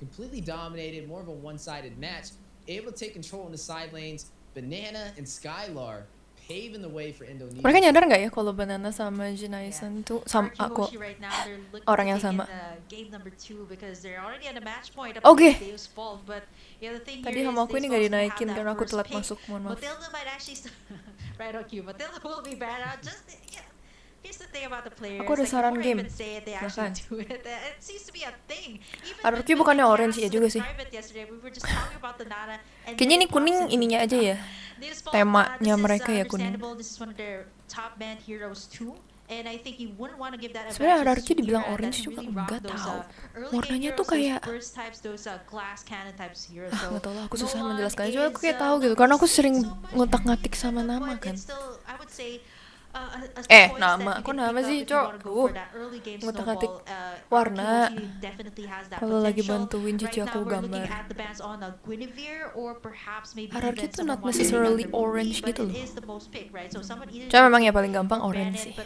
completely dominated, more of a one-sided match, able to take control in the side lanes. Banana and Skylar paving the way for Indonesia. Mereka nyadar nggak ya kalau Banana sama Jinaisan tuh sama aku orang yang sama? Oke. Tadi sama aku ini nggak dinaikin karena aku telat masuk, mohon maaf. Aku ada saran game. Bahkan RRQ bukannya orange ya juga sih. Kayaknya ini kuning ininya aja ya. Temanya mereka ya kuning. Sebenarnya RRQ dibilang orange juga enggak tahu. Warnanya tuh kayak nggak tahu lah, aku susah menjelaskannya. Cuma aku kayak tahu gitu karena aku sering ngutak-ngatik sama nama kan. Nama, kok nama sih, Cok? Ngutak-ngatik warna. Kalau lagi bantuin cici aku gambar. RRQ tuh not necessarily orange gitu loh. Cuma memang ya paling gampang orange sih.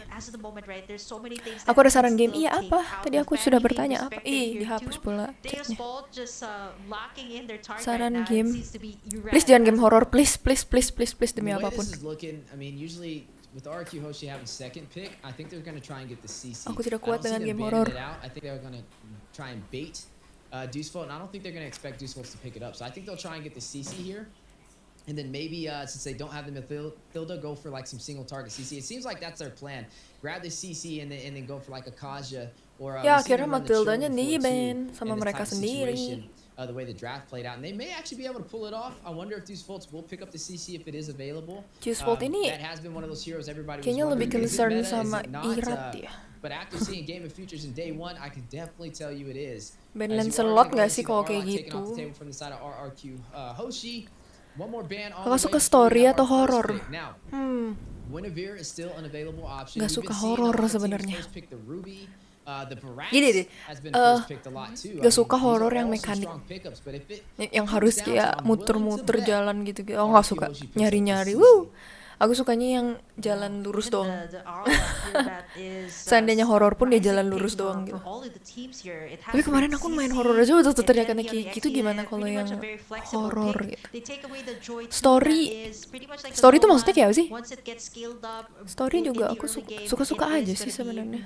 Aku ada saran game, iya apa? Tadi aku sudah bertanya apa? Dihapus pula chatnya. Saran game. Please jangan game horror, please demi apapun. With RRQ HOSHI having second pick, I think they're going to try and get the CC. Aku tidak kuat dengan game horror. I think they're going to try and bait DEUS, and I don't think they're going to expect DEUS to pick it up. So I think they'll try and get the CC here. And then maybe, since they don't have the Mathilda, go for like some single target CC. It seems like that's their plan. Grab the CC and then go for like a Kaja or ya akhirnya Mathildanya nih ban sama mereka sendiri. The way the draft played out, and they may actually be able to pull it off. I wonder if these VULTs will pick up the CC if it is available. VULT ini that has been one of those heroes everybody kayaknya was lebih concern sama Irat ya. But after seeing Game of Futures in day one, I can definitely tell you it is. Ban Lancelot nggak sih kalau kayak gitu? Kalau suka story atau horror? Nggak suka horror sebenarnya. Gini deh, gak suka horor yang mekanik, yang harus kayak muter-muter jalan gitu. Oh nggak suka, nyari-nyari. Aku sukanya yang jalan lurus doang. Seandainya horor pun dia jalan lurus doang gitu. Tapi kemarin aku main horor aja udah teriakannya kayak gitu, gimana kalau yang horor gitu. Story tuh maksudnya kayak apa sih? Story juga aku suka aja sih sebenarnya.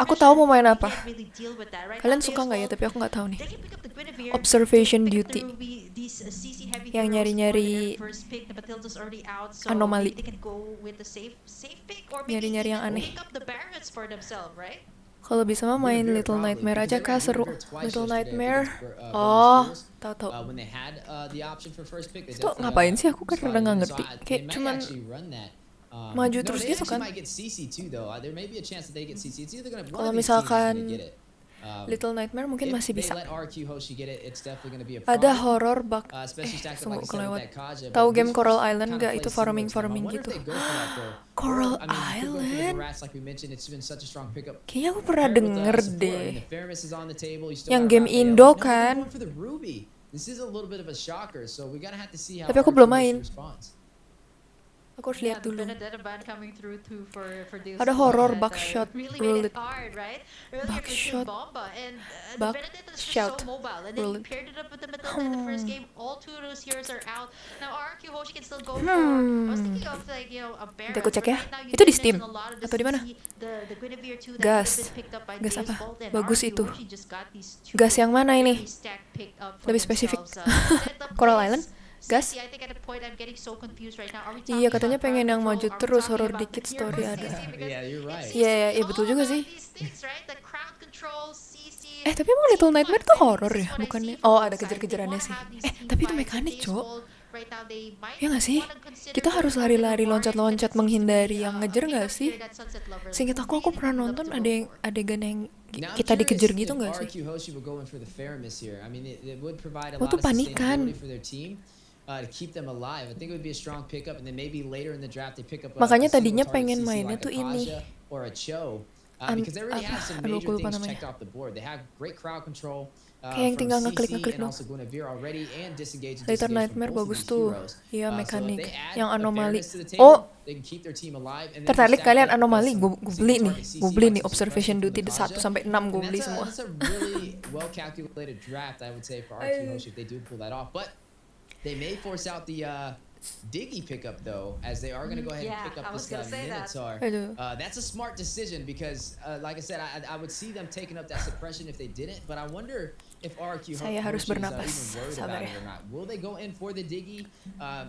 Aku tahu mau main apa. Kalian suka nggak ya? Tapi aku nggak tahu nih. Observation duty, yang nyari-nyari anomali, nyari-nyari yang aneh. Kalau bisa mah main Little Nightmare aja kah, seru. Little Nightmare, tahu. Itu ngapain sih? Aku kan udah nggak ngerti. Kayak cuman maju terus gitu kan. Kalau misalkan Little Nightmare mungkin masih bisa. Ada horror bug. Tunggu kelewat. Tahu game Coral Island gak? Itu farming gitu. Coral Island? Kayaknya aku pernah denger deh. Yang game Indo kan? Tapi aku belum main. Aku harus lihat dulu. Ada horror buckshot roulette. Buckshot roulette. Nanti aku cek ya. Itu di Steam atau di mana? Gas apa? Bagus itu. Gas yang mana ini? Lebih spesifik. Coral Island? Gas? Iya, katanya pengen yang maju terus, horror dikit, story ada. Iya betul juga sih. Tapi emang Little Nightmare tuh horror ya? Bukannya? Oh, ada kejar-kejarannya sih. Tapi itu mekanik, Cok. Ya nggak sih? Kita harus lari-lari, loncat-loncat, menghindari yang ngejar nggak sih? Seingat aku pernah nonton ada yang adegan yang kita dikejar gitu nggak sih? Aku tuh panikan. Makanya tadinya pengen mainnya tuh ini. Aku lupa namanya. Kayak yang tinggal ngeklik dong. Little Nightmare bagus tuh. Iya, mekanik. Yang anomali. they can keep their team alive. And then Tertarik stack kalian up, anomali? some Gue single beli nih. target CC Gue beli like nih some observation suppression duty from 1 sampai 6 gue And beli semua. that's a really well calculated draft, I would say, for RRQ HOSHI if they do pull that off. But they may force out the Diggy pickup though, as they are going to go ahead and pick up this Minotaur. That's a smart decision because, like I said, I would see them taking up that suppression if they didn't. But I wonder if RRQ Saya harus HOSHI is bernapas. even worried Sabar about ya. it or not. Will they go in for the Diggy?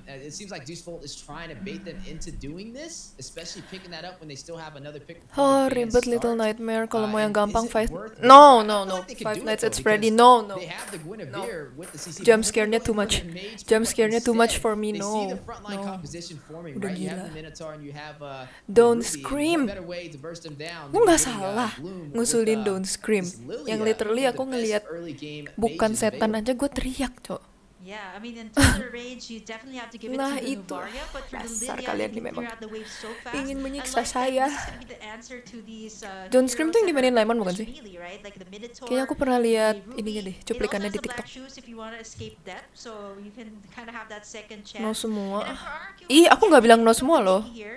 It seems like DEUS is trying to bait them into doing this, especially picking that up when they still have another pick. Oh, ribet Little Nightmare. Kalau mau yang gampang And is it 5. worth it? No, I no, feel no. like they could 5 do it, Nights though, at Freddy. because No, no. They have the Guinevere with the CC. Jump But scare-nya they're too going much. for the mage Jump pickup scare-nya too much instead. for me. They see No. the frontline composition forming, Udah right? You gila. have the Minotaur and you have Don't Ruby, and scream. what better way to burst them down Gue than nggak getting, salah Bloom ngusulin with, Don't Scream. this Lilia, Yang literally one of aku the best ngelihat early game bukan mages setan available. aja gue teriak, Cok. Yeah, I mean, in total range, you definitely have to give it Nah, to the itu. Novaria, but for the Dasar Lilia, kalian you nih can clear memang out the wave so fast. ingin I menyiksa like that saya. this is gonna be the answer to these Don't Scream heroes tuh yang that dimainin are Lemon bukan push sih? melee, right? Like the Minotaur, Kayaknya aku pernah lihat the ininya Ruby. deh, It cuplikannya also di has the black TikTok. shoes if you want to escape death, so you can kind of have that second chance. No semua. And then for RRQ, Ih, aku yeah, nggak they bilang can no pick up semua the loh. Diggy here.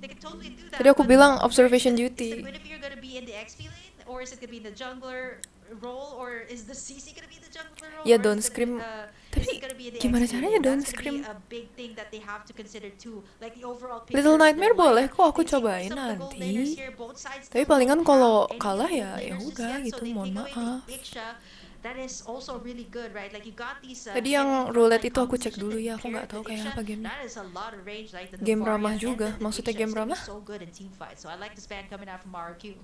They can totally do that, Tadi aku but bilang where observation is the duty. Guinevere gonna be in the XP lane, or is it gonna be in the jungler role, or is the CC gonna be the jungler role? Ya, or Don't is it Scream. gonna be, Tapi is it gonna be in the gimana XP caranya lane? Don't That's gonna Scream? be a big thing that they have to consider too. Like the overall Little picture of Nightmare their boleh lineup. kok aku They take away cobain some of the gold laners nanti. here. Both sides Tapi still palingan don't kalau have any kalah gold ya laners just udah yet, so gitu, they mohon take away the maaf. Iksha. That is also really good, right? Like you got these. Tadi yang heavy roulette frontline itu aku cek composition dulu that ya, aku paired nggak tahu with kayak Iksha. apa gamenya. That is a lot of range, like the Game Novaria ramah and juga, then the maksudnya Iksha game is gonna be ramah. so good in team fight. So I like this ban coming out from RRQ.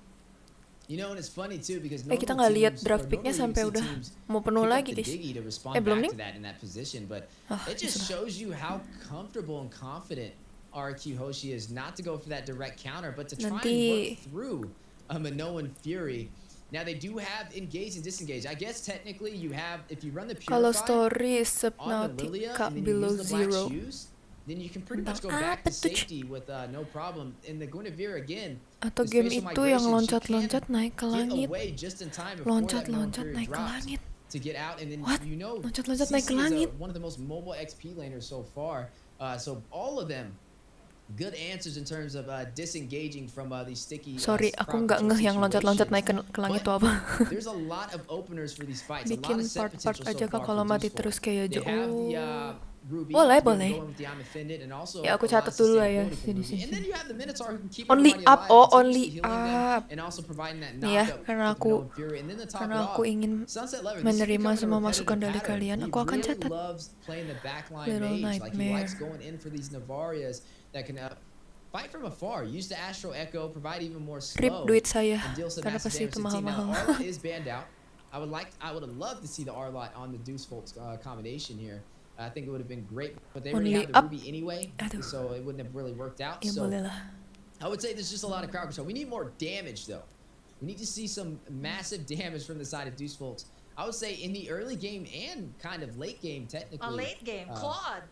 You know, and it's funny too because kita normal nggak lihat teams, draft or picknya normally sampai you see udah teams mau penuh pick up lagi, the guys. Diggy to respond Belum back nih? to that in that position, but Ah, it just sudah. shows you how comfortable and confident RRQ HOSHI is not to go for that direct counter, but to try and Nanti. work through a Minoan Fury. Now they do have engage and disengage. I guess technically you have, if you run the Kalau Purify story on the Lilia Subnautica and then you below use the black zero. shoes, then you can pretty much go Tentang back apa to tuh, safety with no problem. In the Guinevere again, Atau the game spatial itu yang migration, she loncat-loncat can naik ke get langit. away just in time before that Minoan Loncat-loncat Fury naik ke drops langit. to get out, and then What? you know Loncat-loncat naik ke CC is langit. one of the most mobile XP laners so far. So all of them good answers in terms of disengaging from these sticky. Sorry, aku nggak ngeh yang loncat-loncat naik ke langit itu apa. There's a lot of openers for these fights. A lot Bikin of set part-part potential aja so kak far kalau for mati DEUS. terus kayak They aja. have the Oh. Ruby Boleh, to be able to boleh. go in with the Undefended, and also Ya, aku a lot catat of dulu lah ya. sustainability from Sini, Ruby. sini, And then sini. you have the Minotaur who can keep Only everybody up, alive, oh, continuously only healing them, up. and also providing that Nih ya, knockup karena with aku Minoan Fury. And then to top karena it aku off, ingin Sunset Lover, this is menerima becoming a semua repetitive masukan dari pattern. kalian. He Aku akan really catat. loves playing the backline Little mage. Like he Nightmare. likes going in for these Navarias that can fight from afar, use the Astro Echo, provide even more Rip slow, duit saya and deal some karena massive pasti damage itu to the team. Now, mahal-mahal. Arlot is banned out. I would have loved to see the Arlot on the Deuce Volt combination here. I think it would have been great, but they already Only have the up. Ruby anyway, Aduh. so it wouldn't have really worked out. Ya So boleh lah. I would say there's just a lot of crowd control. We need more damage though. We need to see some massive damage from the side of Deuce Volts. I would say in the early game and kind of late game technically. A late game, Claude.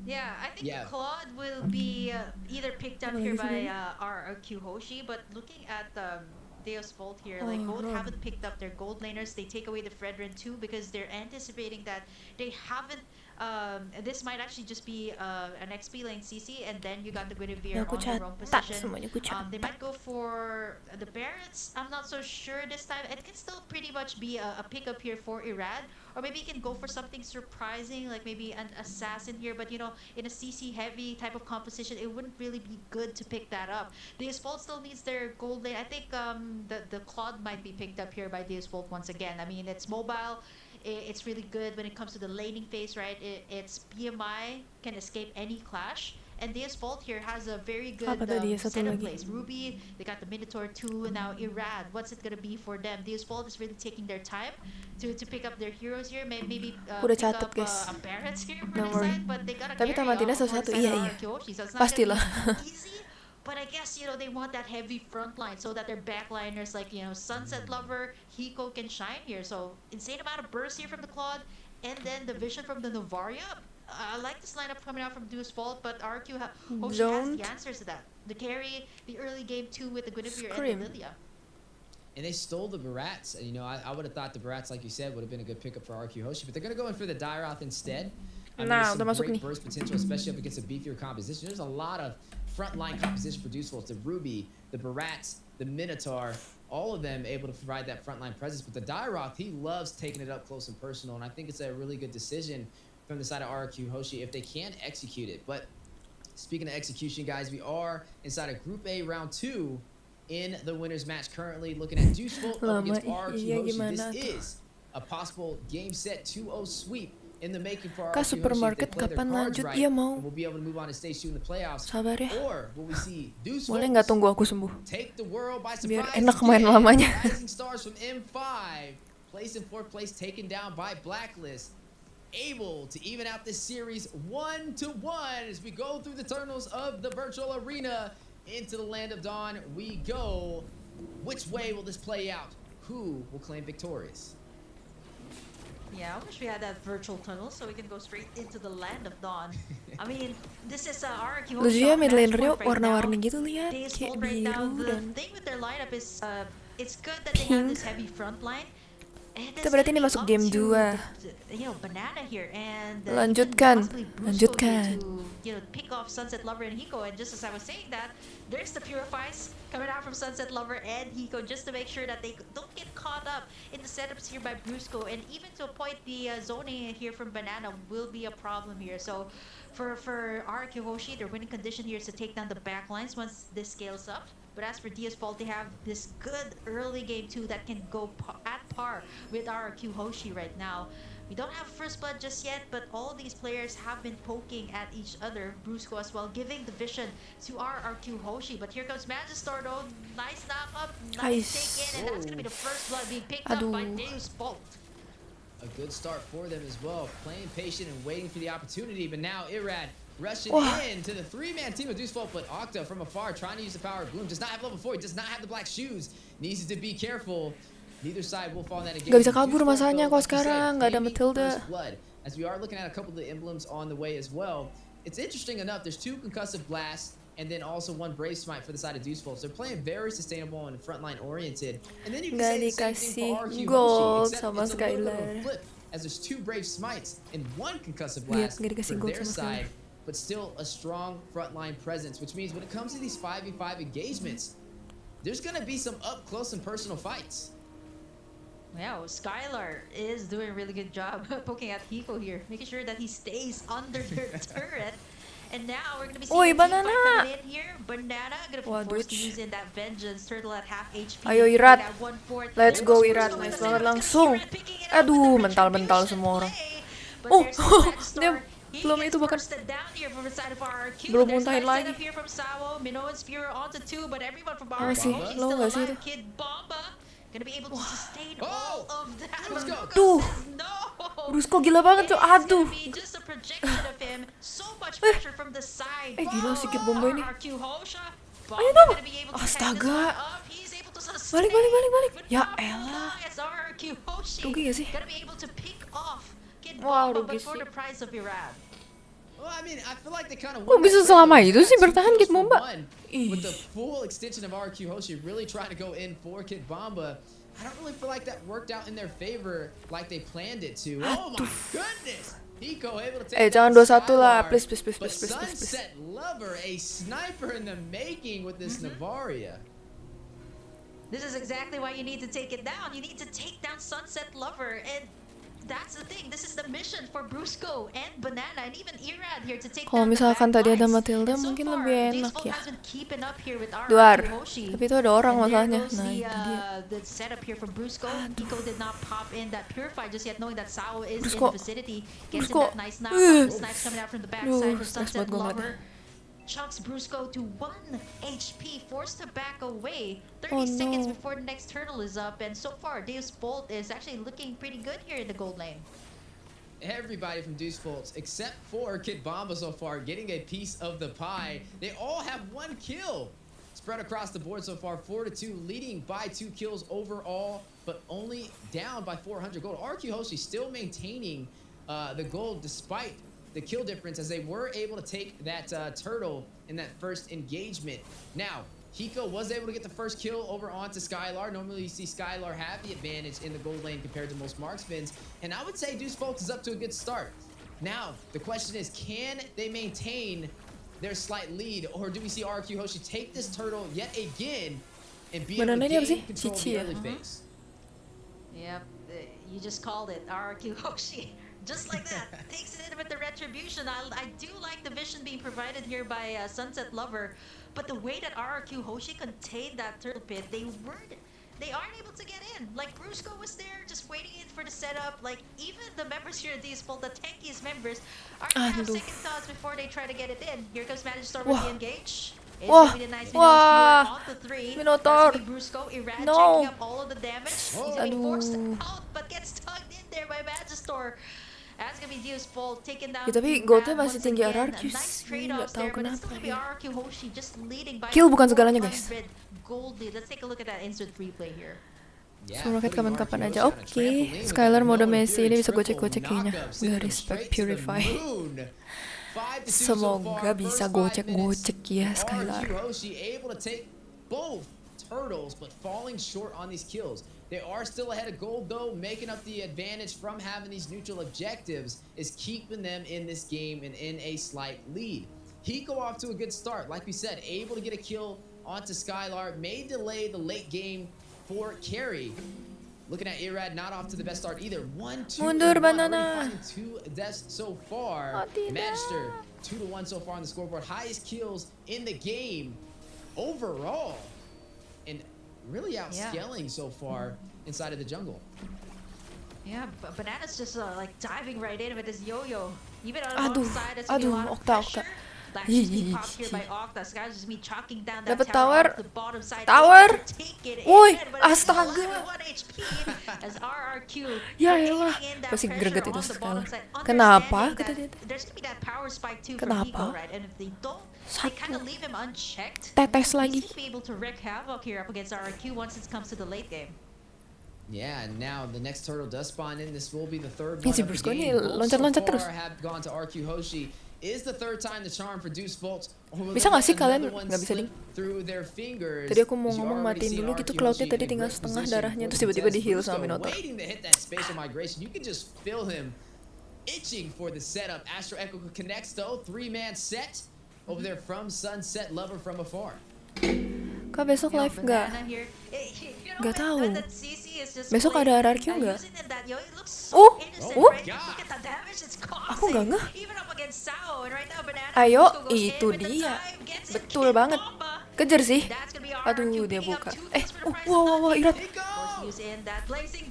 Yeah, I think Yeah. Claude will be either picked up Apa here lagi sih, by RRQ HOSHI, but looking at Deus Volt here, like Oh, both Rob. haven't picked up their gold laners. They take away the Fredrin too because they're anticipating that they haven't. This might actually just be an XP lane CC, and then you got the Guinevere Ya, aku on the wrong catat position. semuanya, aku catat. They might go for the Barretts. I'm not so sure this time. It can still pretty much be a pickup here for Irad, or maybe you can go for something surprising, like maybe an assassin here. But you know, in a CC heavy type of composition, it wouldn't really be good to pick that up. Deus Volt still needs their gold lane. I think the Claude might be picked up here by Deus Volt once again. I mean, it's mobile. It's really good when it comes to the laning phase, right? Its PMI can escape any clash. And Deus Volt here has a very good Apa tadi ya, satu setup lagi? place. Ruby, they got the Minotaur too, and now Irad. What's it gonna be for them? Deus Volt is really taking their time to pick up their heroes here. Maybe Udah pick catat, up guys. a Barretts here for Don't this worry. side, but they gotta Tapi carry tamatinnya on satu-satu, alongside iya, iya. RRQ HOSHI, so it's not Pastilah. gonna be easy. But I guess, you know, they want that heavy front line so that their backliners like, you know, Sunset Lover, Hiko can shine here. So insane amount of burst here from the Claude, and then the vision from the Novaria. I like this lineup coming out from Deus Volt, but RRQ HOSHI has the answers to that. The carry, the early game too with the Guinevere and the Lilia. And they stole the Barats. You know, I would have thought the Barats, like you said, would have been a good pickup for RRQ HOSHI, but they're going to go in for the Dairoth instead. I mean, Nah, there's udah some masuk great nih. burst potential, especially up against a beefier composition. There's a lot of frontline composition for Deuce Volts, the Ruby, the Barats, the Minotaur, all of them able to provide that frontline presence. But the Dairoth, he loves taking it up close and personal, and I think it's a really good decision from the side of RRQ HOSHI if they can execute it. But speaking of execution, guys, we are inside of Group A Round 2 in the winners match currently, looking at Deuce Volt up against RRQ HOSHI. This is a possible game set 2-0 sweep in the making for Kak RRQ supermarket kapan lanjut? Iya mau. We'll be able to move on to stage 2 in the playoffs. Sabar ya. Or will we see Deuce Boleh nggak tunggu aku sembuh? take the world by Biar surprise enak main again? lamanya. Rising Stars from M5 placed in 4th place, taken down by Blacklist, able to even out this series 1-1 as we go through the tunnels of the virtual arena into the land of dawn. We go. Which way will this play out? Who will claim victorious? Yeah, I wish we had that virtual tunnel so we can go straight into the land of dawn. I mean, this is RRQ HOSHI. Lucu ya mid lanernya right warna-warni now. gitu, lihat They kayak right now. biru The dan thing with their lineup is it's good that they have this heavy front line. And Kita berarti ini masuk game 2. You know, Banana here and Lanjutkan, possibly Brusco lanjutkan. here to, you know, pick off Sunset Lover and Hiko. And just as I was saying that, there's the Purifies coming out from Sunset Lover and Hiko just to make sure that they don't get caught up in the setups here by Brusco. And even to a point, the zoning here from Banana will be a problem here. So for RRQ HOSHI, their winning condition here is to take down the back lines once this scales up. But as for VULT, they have this good early game 2 that can go at par with RRQ HOSHI right now. We don't have first blood just yet, but all these players have been poking at each other, Brusco as well, giving the vision to RRQ HOSHI. But here comes Magistar though, nice knock up, nice take in, and that's gonna be the first blood being picked up by DEUS. A good start for them as well, playing patient and waiting for the opportunity. But now Irad rushing in to the 3-man team of Deuce Volt, but Octa from afar trying to use the power of Bloom. Does not have level 4, he does not have the black shoes. Needs to be careful. Neither side will fall in that again. Gak bisa kabur masanya kok sekarang, gak ada Matilda. As we are looking at a couple of the emblems on the way as well. It's interesting enough, there's 2 concussive blasts and then also 1 brave smite for the side of Deuce Volt. So they're playing very sustainable and frontline oriented. And then you can say the same thing for RRQ HOSHI, except it's a little bit of a flip, as there's 2 brave smites and 1 concussive blast for their side. But still a strong frontline presence, which means when it comes to these 5v5 engagements, there's going to be some up close and personal fights. Wow, Skylar is doing a really good job poking at Hiko here, making sure that he stays under their turret. And now we're going to be seeing Banana coming in here. Banana going to be forced to use in that Vengeance. Turtle at half HP. Ayo Irat, let's go Irat, nice banget langsung. Aduh, mental-mental semua orang. Oh, dia belum itu bahkan belum muntahin lagi. Masih low gak sih itu? Tuh, Brusco gila banget tuh, aduh. Gila sikit bomba ini. Ayo dong, astaga. Balik. Ya elah. Rugi gak sih? Wow, rugi sih. Kok bisa selama itu sih bertahan Kid Bomba? With the full extension of RRQ HOSHI really trying to go in for Kid Bomba, I don't really feel like that worked out in their favor like they planned it to. Oh my goodness! Hiko able to take jangan 2-1 lah, please. But Sunset Lover, a sniper in the making with this Navaria. This is exactly why you need to take it down. You need to take down Sunset Lover, and that's the thing. This is the mission for Brusco and Banana and even Irad here to take Kalau down misalkan the tadi back ada lines. Matilda And so mungkin far, lebih enak DEUS ya. has been keeping up here with Duar, RRQ HOSHI. tapi itu ada orang And there masalahnya. goes Nah itu dia. the setup here from Brusco. Hiko did not pop in that Purify just yet, knowing that Sao is Brusco. in the vicinity. Gets in Brusco. that nice knock. The snipes coming out from the backside from stress Sunset banget gua Lover. Chunks Brusco to 1 HP, forced to back away 30 Oh, seconds no. before the next turtle is up, and so far DEUS is actually looking pretty good here in the gold lane. Everybody from Deuce Volts, except for Kid Bomba so far, getting a piece of the pie. They all have 1 kill. Spread across the board so far, 4-2, leading by 2 kills overall, but only down by 400 gold. RRQ HOSHI still maintaining the gold despite the kill difference, as they were able to take that turtle in that first engagement. Now, Hiko was able to get the first kill over onto Skylar. Normally you see Skylar have the advantage in the gold lane compared to most marksmans. And I would say Deuce Volts is up to a good start. Now, the question is, can they maintain their slight lead, or do we see RRQ Hoshi take this turtle yet again and be Banana able ini to apa sih? gain control of Cici the ya? early phase? Yep, you just called it, RRQ Hoshi. Just like that, takes it in with the retribution. I do like the vision being provided here by Sunset Lover, but the way that RRQ Hoshi contained that turtle pit, they aren't able to get in. Like Brusco was there, just waiting in for the setup. Like even the members here at these Volt, the tankiest members, are gonna have second thoughts before they try to get it in. Here comes Magister with the engage. It's gonna be the nice Minotaur on the 3. Minotaur. That's gonna be Brusco, Irad checking up all of the damage. He's gonna be forced Aduh. out, but gets tugged in there by Magister. That's gonna be Deus Volt taken down. Ya, tapi to goldnya Rad masih once tinggi again. RRQ Nice sih, trade-offs nggak tahu there, but it's still kenapa gonna be ya. RRQ Hoshi just leading by Kill bukan segalanya, guys. 400 gold lead. Let's take a look at that instant replay here. Supermarket kapan-kapan aja. Oke, Skylar mode Messi ini bisa gocek-gocek kayaknya. Nggak respect Purify. Semoga bisa gocek-gocek ya Skylar. Turtles, but falling short on these kills. They are still ahead of gold though, making up the advantage from having these neutral objectives is keeping them in this game and in a slight lead. Hiko off to a good start, like we said, able to get a kill onto Skylar, may delay the late game for carry. Looking at Irad, not off to the best start either. 1-2, Mundur, and 1, Banana. already finding 2 deaths so far. Magister 2-1 so far on the scoreboard, highest kills in the game overall. And really outscaling so far inside of the jungle. Yeah, Banana's just like diving right in with his yo-yo. Even on Aduh, the side, there's gonna be a lot of Okta. pressure. That's just being popped here by Okta. This guy's just me chalking down that Dapat tower tower. off the bottom side. Tower. Able to take it Woi, in, but it's astaga. alive with 1 HP as RRQ Ya creating elah, in that pasti pressure greget on itu the bottom Skylar. side, Kenapa? understanding Kata dia. that there's gonna be that power spike too Kenapa? from Hiko, right? And if they don't, they kind of Satu. leave him unchecked. Tetes He's lagi. gonna be able to wreak havoc here up against RRQ once it comes to the late game. Yeah, and now the next turtle does spawn in. This will be the third Ya, one si of the Brusco ini game. Both loncat-loncat so terus. far have gone to RQ Hoshi. Is the third time the charm for Deus VULT. Bisa nggak sih kalian nggak bisa ding? Through their fingers. Tadi aku mau ngomong matiin dulu gitu, cloudnya tadi tinggal setengah darahnya, terus tiba-tiba di heal sama Minotaur. Waiting to hit that spatial migration. You can just feel him itching for the setup. Astro Echo connects though, 3-man set over there from Sunset Lover from afar. Kak besok live nggak? Nggak tahu. Besok ada RRQ nggak? Aku nggak ngeh. Ayo, itu dia. Betul banget. Kejar sih. Aduh, dia buka. Wow, Irat.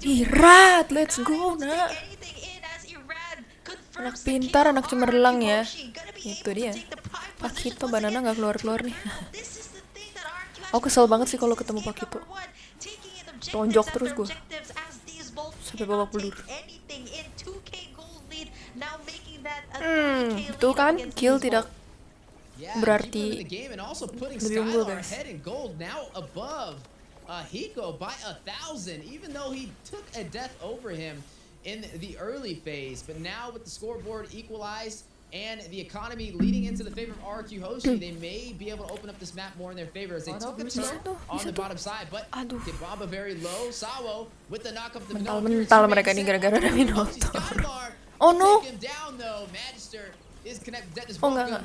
Irat, let's go, nak. Anak pintar, anak cemerlang ya. Itu dia. Pakito Banana nggak keluar-keluar nih. Aku kesel banget sih kalau ketemu Pakito. Tonjok terus gue. Sampai babak belur. Tuh kan, kill tidak berarti lebih unggul, guys. Hiko by 1,000, even though he took a death over him in the early phase, but now with the scoreboard equalized and the economy leading into the favor of RRQ Hoshi, they may be able to open up this map more in their favor as they took a turn on the bottom side. But Kibamba very low. Sawo with the knock up the mental mereka ini gara-gara ada Minotaur. Oh no. Oh enggak.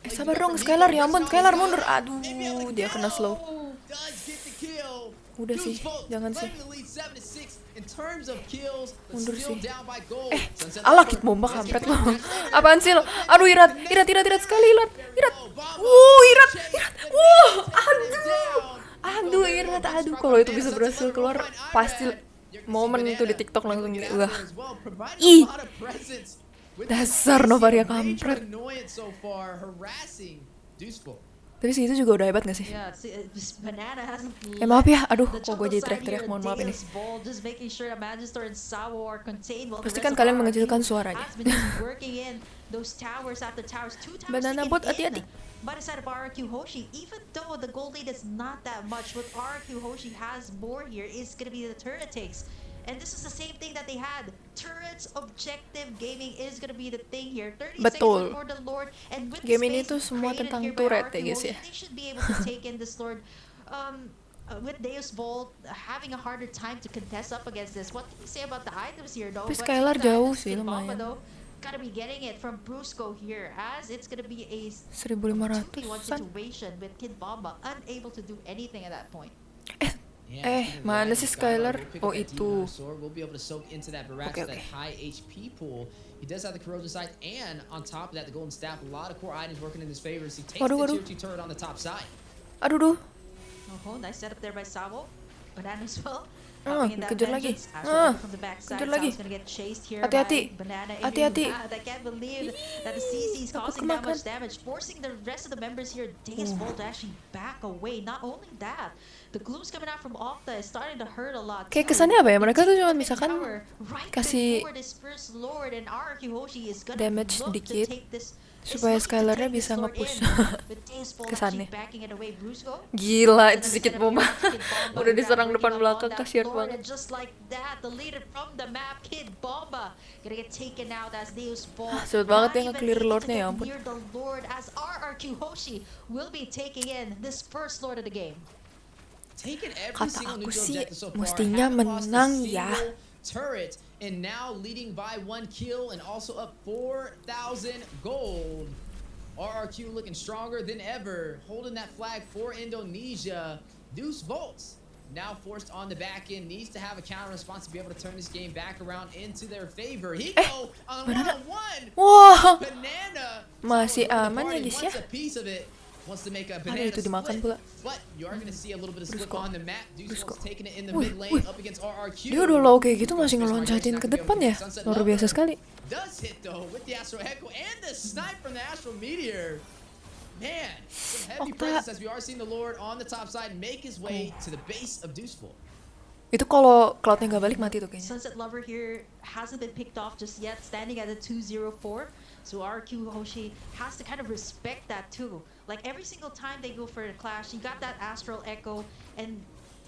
Sabar dong, Skylar, ya ampun, Skylar mundur. Aduh, dia kena slow. Udah sih, jangan sih. Mundur sih. Alah, kit bomba kampret lo. Apaan sih lo? Aduh, Irat sekali, Irat. Irat. Aduh, Irat, aduh. Kalau itu bisa berhasil keluar, pasti momen itu di TikTok langsung gitu. Ih. Dasar Novaria kampret. Tapi segitu juga udah hebat gak sih? Maaf ya, aduh kok gue jadi teriak-teriak, mohon maaf ini. Pastikan kalian mengecilkan suaranya. Banana bot, hati-hati. By the side of RRQ Hoshi, even though the gold lead is not that much, what RRQ Hoshi has more here is going to be the turret takes. And this is the same thing that they had. Turrets, objective gaming is going to be the thing here. 30 Betul. for the Lord. And with Game the ini tuh semua tentang turret ya guys ya. They should be able to take in this Lord. With Deus VULT having a harder time to contest up against this. What can you say about the items here though? Tapi Skylar jauh sih lumayan. gonna be getting it from Brusco here, as it's gonna be a 1.500-an. 2v1 situation with Kid Bomba unable to do anything at that point. Mana sih Skylar? Oh itu. We'll be able to soak into that barrage with that high HP pool. He does have the corrosion side, and on top of that, the golden staff. A lot of core items working in his favor. As he takes the tier 2 turret on the top side. Aduh. Oh, nice setup there by Savo. Banana as well. Kejar lagi. Kejar lagi. Hati-hati. Hati-hati. I can't believe that the CC is causing that much damage, forcing the rest of the members here, DEUS VULT, to actually back away. Not only that, the glooms coming out from Octa is starting to hurt a lot. Kayak kesannya apa ya? Mereka tuh cuma misalkan kasih damage dikit supaya Skylarnya bisa nge-push. Kesannya. Gila, itu sedikit bomba. Udah diserang depan belakang, kasihan banget. Sulit banget ya nge-clear Lordnya, ya ampun. RRQ HOSHI will be taking in this first Lord of the game. Kata aku sih mestinya menang ya. Turret and now leading by 1 kill and also up 4,000 gold. RRQ looking stronger than ever, holding that flag for Indonesia. DEUS VULT now forced on the back end, needs to have a counter response to be able to turn this game back around into their favor. He go on a one-on-one. Wah, Banana masih aman ya guys ya. Wants to make a banana itu dimakan pula. But you are going to see a little bit of slip on the map. DEUS taking it in the mid lane up against RRQ. Dia udah low kayak gitu masih ngeloncatin ke depan ya. Luar biasa sekali. Does hit though with the Astro Echo and the snipe from the Astro Meteor. Man, some heavy presence as we are seeing the Lord on the top side make his way to the base of DEUS VULT. Itu kalau Cloudnya nggak balik mati tuh kayaknya. Sunset Lover here hasn't been picked off just yet, standing at a 204. So RRQ HOSHI has to kind of respect that too. Like every single time they go for a clash, you got that Astral Echo, and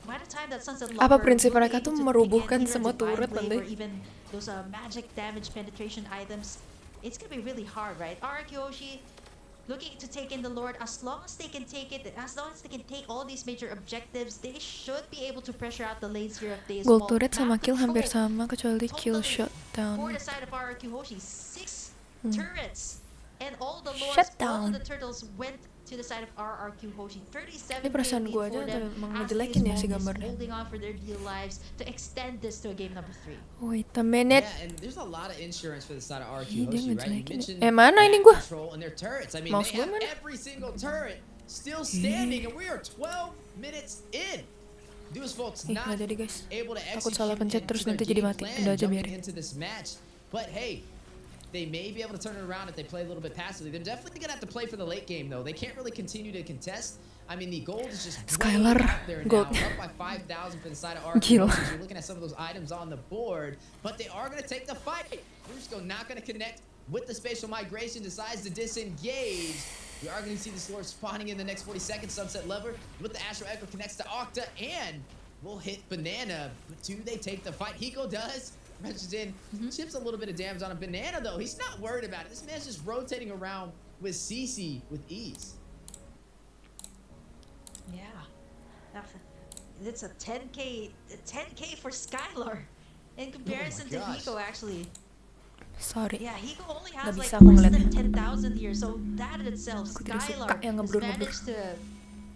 by the time that Sunset Lover, apa prinsip mereka tuh merubuhkan semua turret nanti? Or even those magic damage penetration items, it's gonna be really hard, right? RRQ HOSHI looking to take in the Lord. As long as they can take it, as long as they can take all these major objectives, they should be able to pressure out the lanes here of DEUS VULT. Gold turret sama kill hampir sama kecuali kill shot down. For the side of RRQ HOSHI, 6 turrets, and all the lords, all of the turtles went to the side of RRQ HOSHI. 37 Ini perasaan gue aja emang ngejelekin ya si gambarnya. holding on for their dear lives to extend this to a game number 3. Wait a minute. Yeah, and there's a lot of insurance for the side of RRQ Ih, dia HOSHI, right? You ngejelekin. mentioned Mana ini gua? control and their turrets. I mean, Mouse they have gue mana? every single turret still standing, and we are 12 minutes in. DEUS VULT's Ih, not nggak jadi guys. able to Takut execute salah pencet terus into nanti their jadi game mati. plan Udah aja jumping biarin. into this match. But hey, they may be able to turn it around if they play a little bit passively. They're definitely going to have to play for the late game, though. They can't really continue to contest. I mean, the gold is just Skylar, way out there now, gold. up by 5,000 for the side of RRQ. Gila. You're looking at some of those items on the board, but they are going to take the fight. Brusco not going to connect with the spatial migration, decides to disengage. We are going to see this Lord spawning in the next 40 seconds. Sunset Lever with the Astro Echo connects to Octa, and will hit Banana. But do they take the fight? Hiko does. Rushes in, chips a little bit of damage on a Banana, though. He's not worried about it. This man's just rotating around with CC with ease. Yeah, it's a 10k for Skylar in comparison to Hiko, actually. Sorry. Yeah, Hiko only Nggak has like bisa less ngeliat. than 10,000 here, so that in itself, Aku tidak suka Skylar yang has ngeblur-ngeblur. managed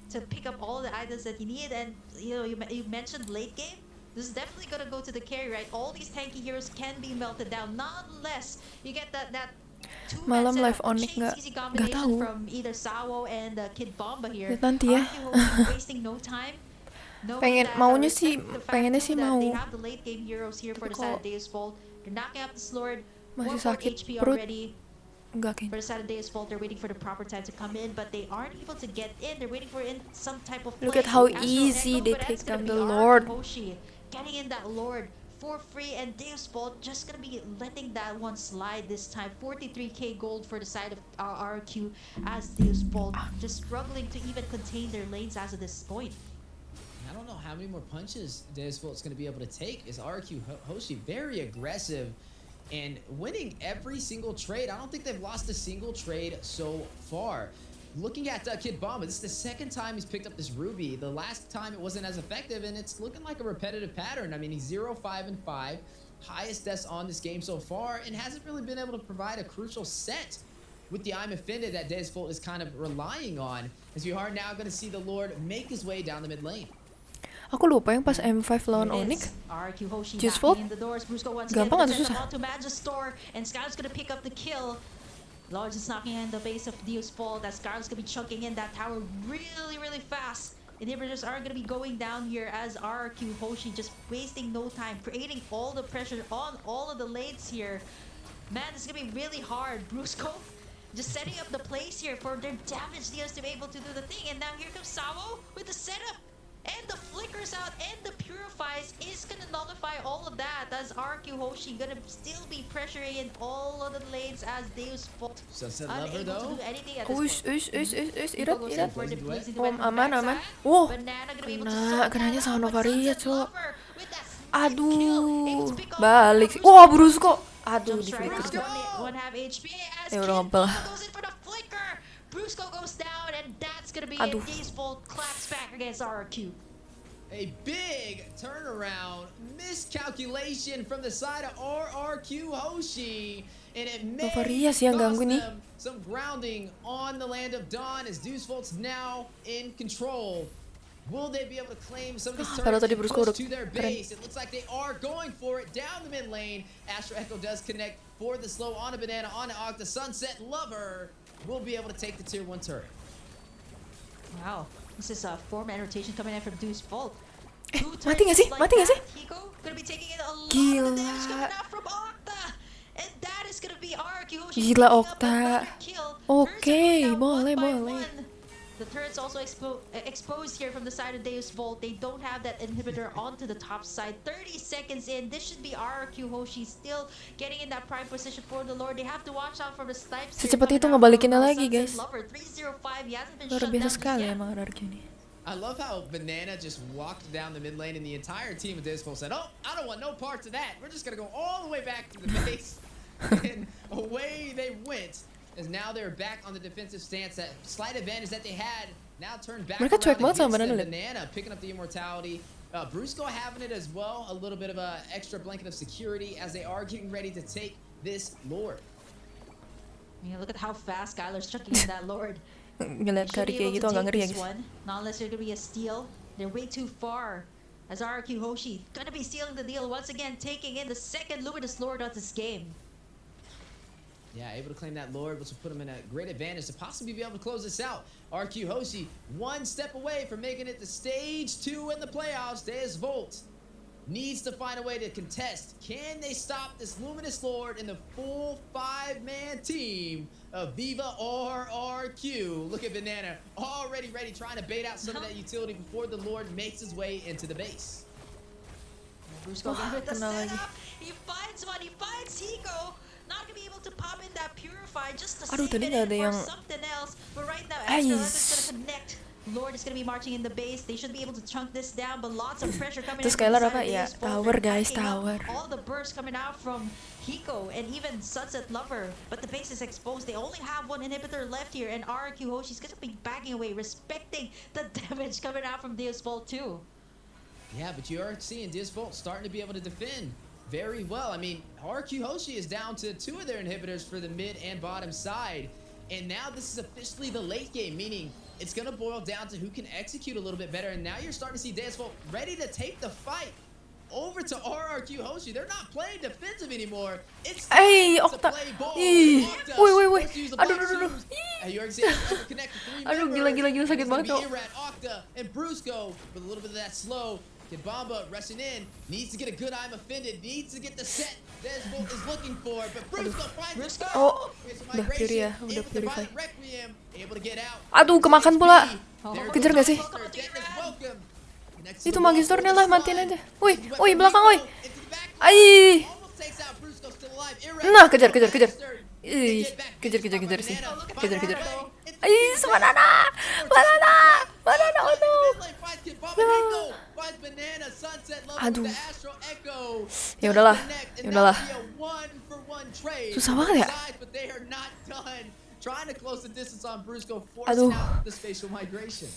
to pick up all the items that he needed. And you know, you mentioned late game. This is definitely gonna go to the carry, right? All these tanky heroes can be melted down, not unless you get that Malam two-man live setup, Onyx chain nggak CC combination tahu. from either Sawo and Kid Bomba here. Lihat nanti ya. RRQ HOSHI wasting no time. Pengen- maunya sih- pengennya sih mau. They have the late game heroes here for the Tapi side of kok DEUS VULT. They're knocking out the Lord. masih 4 sakit HP perut. already. Enggak For kayaknya. the side of DEUS VULT, they're waiting for the proper time to come in, but they aren't able to get in. They're waiting for some type of Look play. at how Astro easy Echo, they but take that's gonna down be the RRQ Lord. HOSHI getting in that Lord for free, and DEUS VULT just gonna be letting that one slide this time. 43k gold for the side of RRQ, as DEUS VULT just struggling to even contain their lanes as of this point. I don't know how many more punches DEUS VULT's going to be able to take. Is RRQ HOSHI very aggressive and winning every single trade. I don't think they've lost a single trade so far. Looking at Kid Bomba, this is the second time he's picked up this Ruby. The last time it wasn't as effective, and it's looking like a repetitive pattern. I mean, he's 0-5-5 highest deaths on this game so far and hasn't really been able to provide a crucial set with the I'm offended that DEVU is kind of relying on, as we are now going to see the Lord make his way down the mid lane. Aku lupa yang pas M5 lawan Onyx. RRQ HOSHI Just knocking in the doors. Brusco once gampang again atau susah? about to manage the store, and Scarlet's gonna pick up the kill. Lodge is knocking in the base of DEUS VULT. That Scarlet's gonna be chunking in that tower really fast. Inhibitors are gonna be going down here as RRQ HOSHI just wasting no time, creating all the pressure on all of the lanes here. Man, this is gonna be really hard. Brusco just setting up the place here for their damage dealers to be able to do the thing, and now here comes Sawo with the setup. And the flickers out and the purifies is gonna nullify all of that, as RRQ HOSHI gonna still be pressuring in all of the lanes as DEUS VULT Sunset Lover unable though. to do anything at this point. Irat. Goes in for the blazing Om, weapon aman. backside. Wow, Banana gonna be able to kena, sort kenanya that sama out, but Novaria, Sunset Cok. Lover with that sneak kill, able Aduh, to pick off balik. Brusco. Wah, Brusco. Aduh, Jumps di right flicker. out, one half HP as Ya udah Kid ngebel. goes in for the flicker. Brusco goes down, and that's gonna be Aduh. it. DEUS VULT claps back against RRQ. A big turnaround, miscalculation from the side of RRQ HOSHI, and it may Novaria sih yang cost ganggu nih. them some grounding on the land of Dawn as DEUS VULT's now in control. Will they be able to claim some of this Padahal turret tadi and Brusco push udah to their keren. base? It looks like they are going for it down the mid lane. Astro Echo does connect for the slow on a banana on the Octa. Sunset Lover will be able to take the tier 1 turret. Wow, this is a form and rotation coming in from DEUS VULT. mati nggak sih? Mati nggak sih? Hiko gonna be taking in a lot Gila. of damage coming out from Octa, and that is gonna be RRQ HOSHI Gila, picking up Octa. another kill. Oke, Turrets are going down boleh, one by boleh. one. The turrets also exposed here from the side of DEUS VULT. They don't have that inhibitor onto the top side. 30 seconds in, this should be RRQ HOSHI still getting in that prime position for the Lord. They have to watch out for the snipes. here Secepat coming itu out ngebalikinnya from, lagi, Sunset guys. Lover. 305, he hasn't been Luar shut biasa down sekali yet. emang RRQ ini. I love how Banana just walked down the mid lane and the entire team of DEVU said, "Oh, I don't want no parts of that. We're just gonna go all the way back to the base." And away they went. As now they're back on the defensive stance. That slight advantage that they had now turned back Mereka cuek around banget sama against them. Banana, Banana picking up the immortality. Brusco having it as well. A little bit of a extra blanket of security as they are getting ready to take this Lord. I mean, look at how fast Skylar's chucking in that Lord. Ngeliat They should Kari be kayak able gitu to agak take ngeri ya, this guys. one. Not unless there's gonna be a steal. They're way too far. As RRQ HOSHI gonna be sealing the deal once again, taking in the second Luminous Lord of this game. Yeah, able to claim that Lord, which will put him in a great advantage to possibly be able to close this out. RQ HOSHI, one step away from making it to stage 2 in the playoffs. DEUS VULT needs to find a way to contest. Can they stop this Luminous Lord in the full 5-man team of Viva RRQ? Look at Banana, already ready, trying to bait out some of that utility before the Lord makes his way into the base. Brusco Wah, with the kena lagi. setup. He finds one. He finds Hiko. Not gonna be able to pop in that purify just to Aduh, save tadi it nggak in ada for yang- something else. But right now, Ais. Astro is gonna connect. Lord is gonna be marching in the base. They should be able to chunk this down, but lots of pressure coming Terus in from the Skylar side apa? of Ya, DEUS VULT. tower, They're guys, backing up tower. all the bursts coming out from Hiko and even Sunset Lover, but the base is exposed. They only have one inhibitor left here, and RRQ HOSHI's gonna be backing away, respecting the damage coming out from DEUS VULT too. Yeah, but you are seeing DEUS VULT starting to be able to defend very well. I mean, RQ HOSHI is down to 2 of their inhibitors for the mid and bottom side. And now this is officially the late game, meaning it's going to boil down to who can execute a little bit better. And now you're starting to see DEUS VULT ready to take the fight over to RRQ HOSHI. They're not playing defensive anymore. It's Hey, time to Octa. play ball. Ih, Octa woi. forced to use the Aduh, box aduh, aduh. shoes. And you already see it connect the 3 Aduh, members. gila, sakit It's gonna banget, be Cok. Irad, Octa, and Brusco with a little bit of that slow. Kibamba rushing in, needs to get a good I'm offended, needs to get the set DEUS VULT is looking for, but Brusco finds it. Oh, Here's some udah migration, pure ya, in udah with the purify. Violent Requiem, able to get out. Aduh, kemakan pula. There Kejar goes gak sih? Magister, Dennis, welcome. Connects to Itu the wall Magisternya for lah, the matiin slide. aja. Woi, Weapon woi, belakang, woi. Rico into the back Ai. line. Almost takes out Brusco, still alive. Irad, Nah, kejar. Magister, Ih, they get back. kejar Picked up by sih. Banana. Kejar. Finds a way. It's Ai, the banana. Banana, oh no. Finds Kibamba, Hiko, finds Banana, Sunset Lover Aduh. with the Astro Echo. Ya udahlah, Connect, and ya udahlah. that'll be a 1-for-1 trade. Susah banget ya. Sides, but they are not done. Trying to close the distance on Brusco, Aduh. forcing out the spatial migration.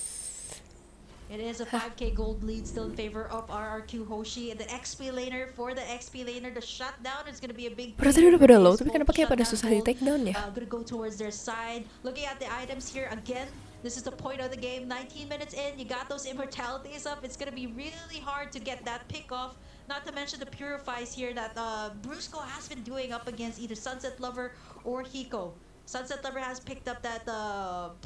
It is a 5k gold lead still in favor of RRQ HOSHI. And the XP laner, for the XP laner, the shutdown is going to be a big Padahal tadi udah pada low, tapi kenapa kayak pada susah di take down ya? Gonna go towards their side. Looking at the items here again. This is the point of the game. 19 minutes in, you got those immortalities up. It's gonna be really hard to get that pick off. Not to mention the purifies here that Brusco has been doing up against either Sunset Lover or Hiko. Sunset Lover has picked up that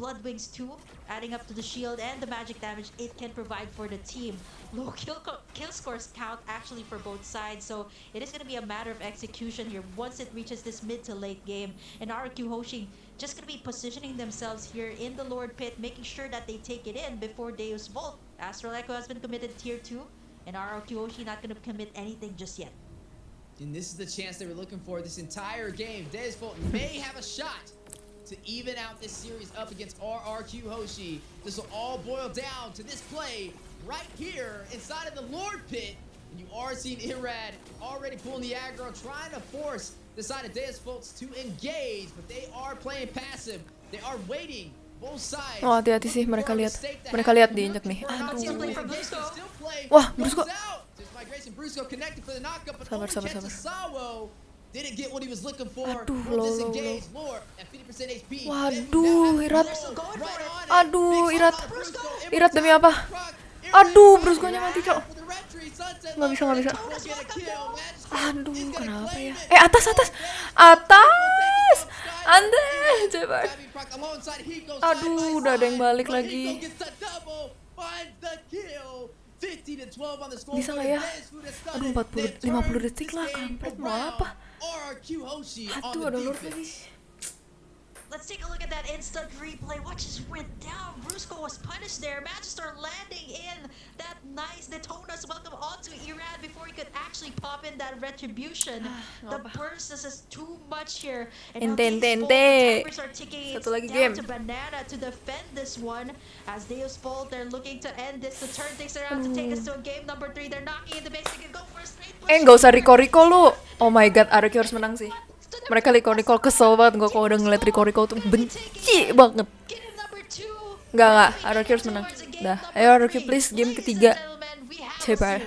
Blood Wings 2, adding up to the shield and the magic damage it can provide for the team. Low kill scores count actually for both sides, so it is going to be a matter of execution here once it reaches this mid to late game. And RRQ HOSHI just going to be positioning themselves here in the Lord Pit, making sure that they take it in before DEUS VULT. Astral Echo has been committed tier 2, and RRQ HOSHI not going to commit anything just yet. And this is the chance they were looking for this entire game. DEUS VULT may have a shot to even out this series up against RRQ HOSHI. This will all boil down to this play right here inside of the Lord Pit. And you are seeing Irad already pulling the aggro, trying to force the side of DEUS VULT to engage, but they are playing passive. They are waiting. Both sides. Oh, hati-hati sih, mereka lihat diinjak nih. Aduh. Wah, Brusco. Sabar. Aduh, low. Waduh, Irat demi apa? Aduh, Brusco-nya mati, Cok. Nggak bisa. Aduh, kenapa ya? Atas! Ande, coba. Aduh, udah ada yang balik lagi. Bisa nggak ya? Aduh, 50 detik lah, kampret mau apa? Aduh, ada lord lagi. Let's take a look at that instant replay. What just went down? Brusco was punished there. Magister landing in that nice Detona's welcome onto Irad before he could actually pop in that retribution. The burst is too much here. And now the timers are ticking down to Banana to defend this one. As DEUS VULT, they're looking to end this, to turn things around, to take us to a game number 3. They're knocking in the base. They can go for a straight push. Nggak usah Rico lu. Oh my god, RRQ harus menang sih. Mereka Rico kesel banget gue kalau udah ngeliat Rico tuh benci banget. Enggak, RRQ harus menang. Dah, ayo RRQ please game ketiga. Cepat.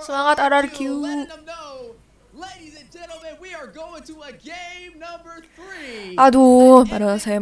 Semangat RRQ. Aduh, padahal saya